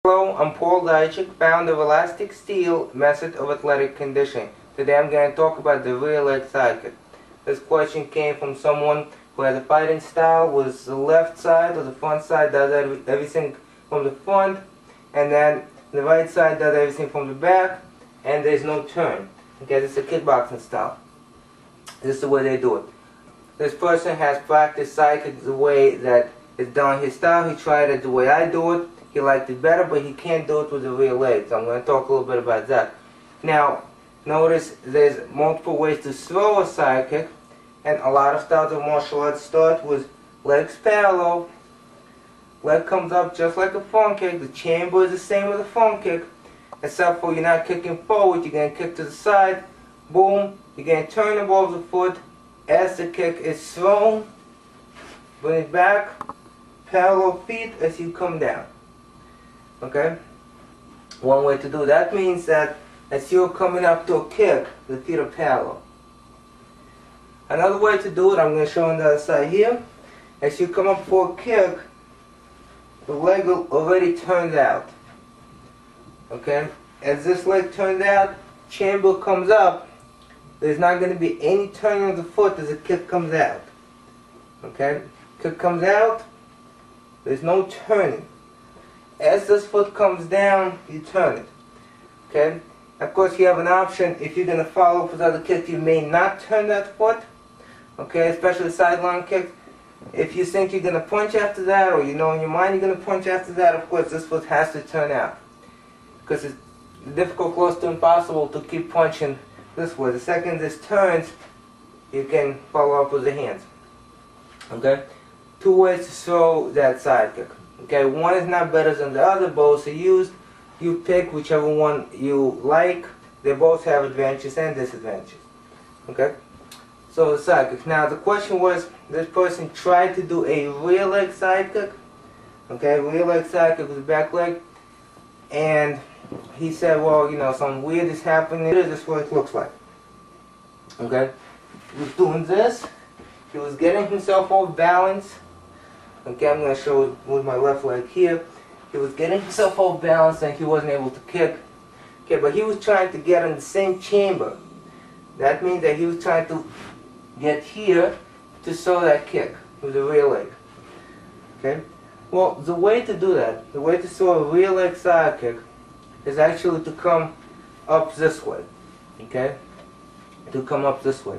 Hello, I'm Paul Dychik, founder of Elastic Steel Method of Athletic Conditioning. Today I'm going to talk about the rear leg side kick. This question came from someone who has a fighting style with the left side or the front side does everything from the front, and then the right side does everything from the back, and there's no turn. Okay, this is a kickboxing style. This is the way they do it. This person has practiced side kicks the way that it's done his style. He tried it the way I do it. He liked it better, but he can't do it with the rear leg. So I'm going to talk a little bit about that. Now, notice there's multiple ways to throw a side kick, and a lot of styles of martial arts start with legs parallel. Leg comes up just like a front kick. The chamber is the same as a front kick, except for you're not kicking forward. You're going to kick to the side. Boom. You're going to turn above the foot as the kick is thrown. Bring it back. Parallel feet as you come down. Okay? One way to do that means that as you're coming up to a kick, the feet are parallel. Another way to do it, I'm going to show on the other side here. As you come up for a kick, the leg already turned out. Okay? As this leg turned out, chamber comes up, there's not going to be any turning of the foot as the kick comes out. Okay? Kick comes out, there's no turning. As this foot comes down, you turn it. Okay? Of course, you have an option. If you're going to follow up with other kicks, you may not turn that foot. Okay? Especially sideline kicks. If you think you're going to punch after that, or you know in your mind you're going to punch after that, of course, this foot has to turn out. Because it's difficult, close to impossible to keep punching this way. The second this turns, you can follow up with the hands. Okay? Two ways to throw that side kick. Okay, one is not better than the other. Both are used. You pick whichever one you like. They both have advantages and disadvantages. Okay, so the side kick. Now the question was, this person tried to do a rear leg side kick. Okay, rear leg side kick with the back leg, and he said, well, you know, something weird is happening. This is what it looks like. Okay, he was doing this. He was getting himself off balance. Okay, I'm going to show it with my left leg here. He was getting himself off balance and he wasn't able to kick. Okay, but he was trying to get in the same chamber. That means that he was trying to get here to throw that kick with the rear leg. Okay? Well, the way to do that, the way to throw a rear leg side kick is actually to come up this way. Okay? To come up this way.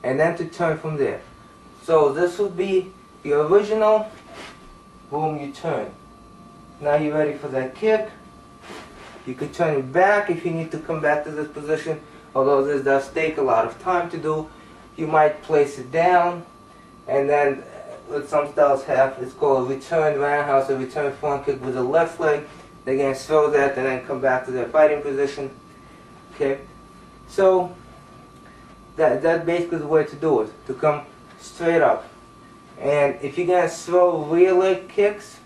And then to turn from there. So this would be the original. Boom, you turn. Now you're ready for that kick. You can turn it back if you need to come back to this position. Although this does take a lot of time to do. You might place it down, and then what some styles have, it's called a return roundhouse, a return front kick with the left leg. They're going to throw that and then come back to their fighting position. Okay? So that's basically the way to do it. To come straight up. And if you're going to throw rear leg kicks,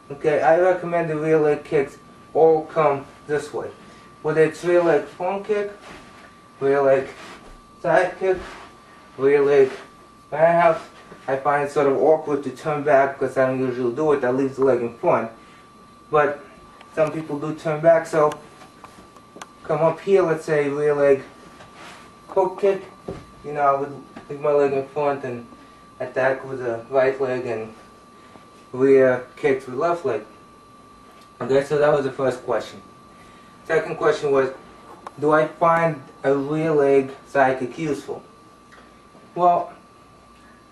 okay, I recommend the rear leg kicks all come this way. Whether it's rear leg front kick, rear leg side kick, rear leg roundhouse, I find it sort of awkward to turn back because I don't usually do it. That leaves the leg in front. But some people do turn back, so come up here, let's say rear leg hook kick. You know, I would leave my leg in front and attack with the right leg and rear kicks with left leg. Okay, so that was the first question. Second question was, do I find a rear leg side kick useful? Well,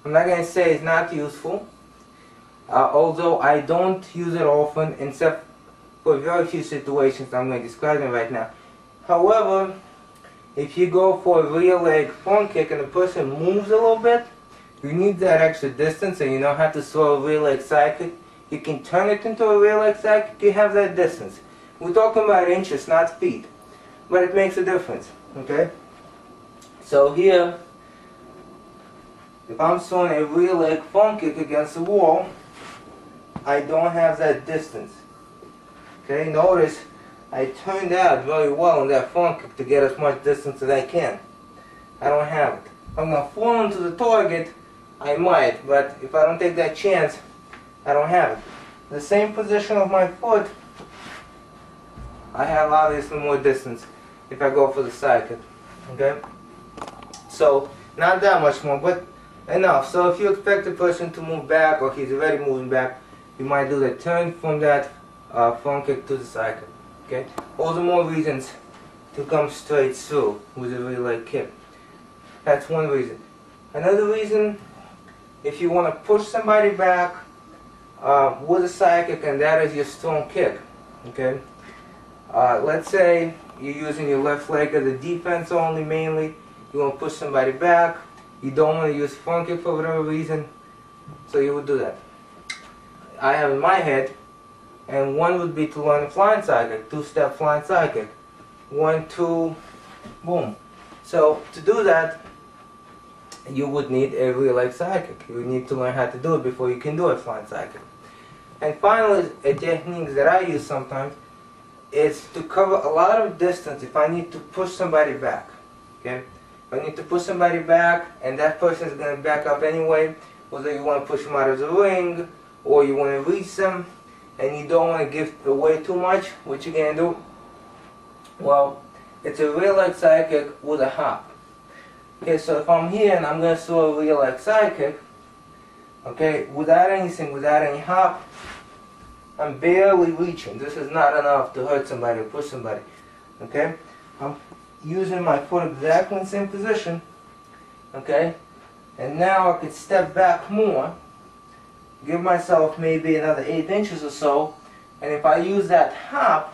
I'm not going to say it's not useful, although I don't use it often, except for very few situations I'm going to describe them right now. However, if you go for a rear leg front kick and the person moves a little bit, you need that extra distance, and you don't have to throw a rear leg side kick. You can turn it into a rear leg side kick. You have that distance. We're talking about inches, not feet, but it makes a difference. Okay. So here, if I'm throwing a rear leg front kick against the wall, I don't have that distance. Okay. Notice I turned out very well in that front kick to get as much distance as I can. I don't have it. If I'm going to fall into the target, I might, but if I don't take that chance, I don't have it. The same position of my foot, I have obviously more distance if I go for the psychic. Okay? So, not that much more, but enough. So if you expect the person to move back, or he's already moving back, you might do the turn from that front kick to the psychic. Okay? All the more reasons to come straight through with a rear leg kick. That's one reason. Another reason, if you want to push somebody back with a psychic, and that is your strong kick. Okay? Let's say you're using your left leg as a defense only, mainly. You want to push somebody back. You don't want to use front kick for whatever reason, so you would do that. I have in my head, and one would be to learn a flying psychic, two-step flying psychic. 1, 2, boom. So to do that, you would need a rear leg psychic. You would need to learn how to do it before you can do a flying psychic. And finally, a technique that I use sometimes is to cover a lot of distance if I need to push somebody back. Okay? If I need to push somebody back and that person is going to back up anyway, whether you want to push them out of the ring or you want to reach them and you don't want to give away too much, what you're going to do? Well, it's a rear leg side kick with a hop. Okay, so if I'm here and I'm going to throw a rear leg side kick, okay, without anything, without any hop, I'm barely reaching. This is not enough to hurt somebody or push somebody. Okay? I'm using my foot exactly in the same position. Okay? And now I could step back more, give myself maybe another 8 inches or so, and if I use that hop,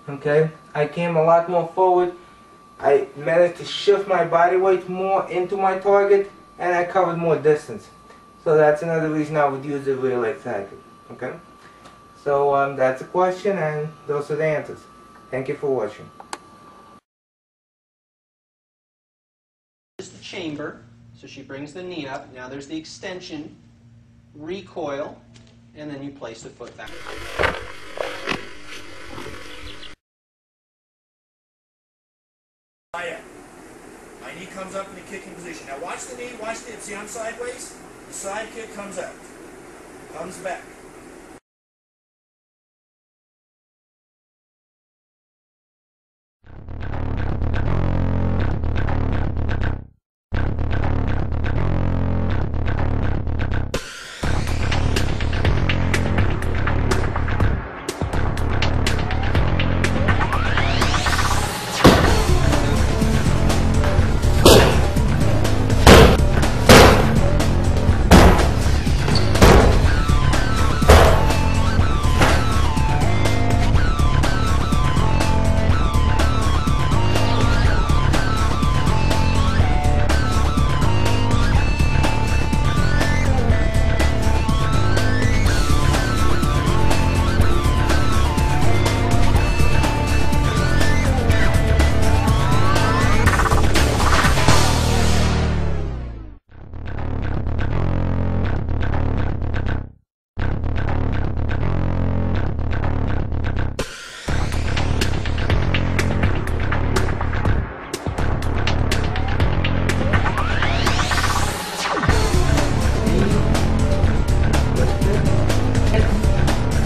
okay, I came a lot more forward. I managed to shift my body weight more into my target, and I covered more distance. So that's another reason I would use the rear leg side kick. Okay? So that's the question, and those are the answers. Thank you for watching. This is the chamber, so she brings the knee up. Now there's the extension, recoil, and then you place the foot back. My knee comes up in the kicking position. Now watch the knee, watch the, see I'm sideways? The side kick comes out, comes back.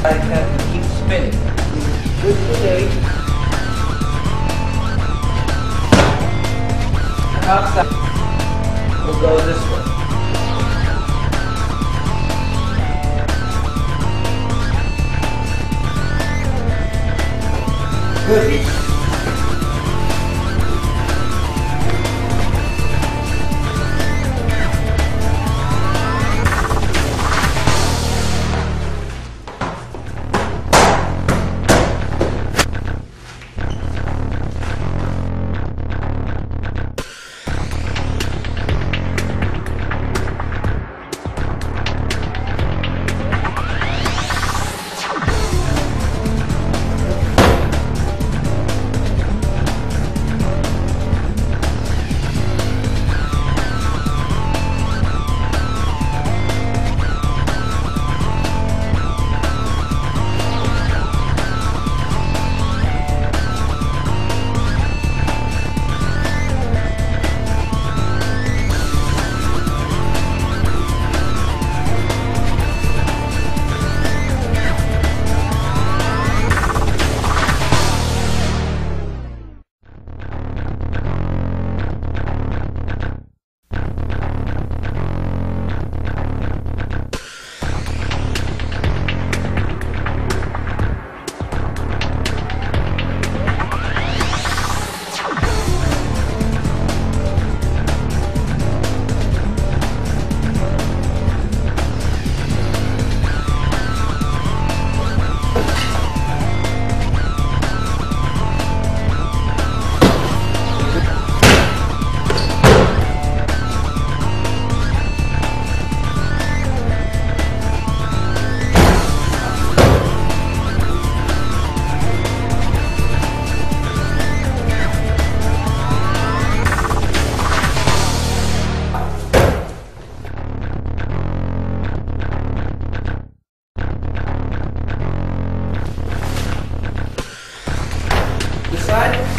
I have to keep spinning. Good shape. Outside. We'll go this way. Good. side.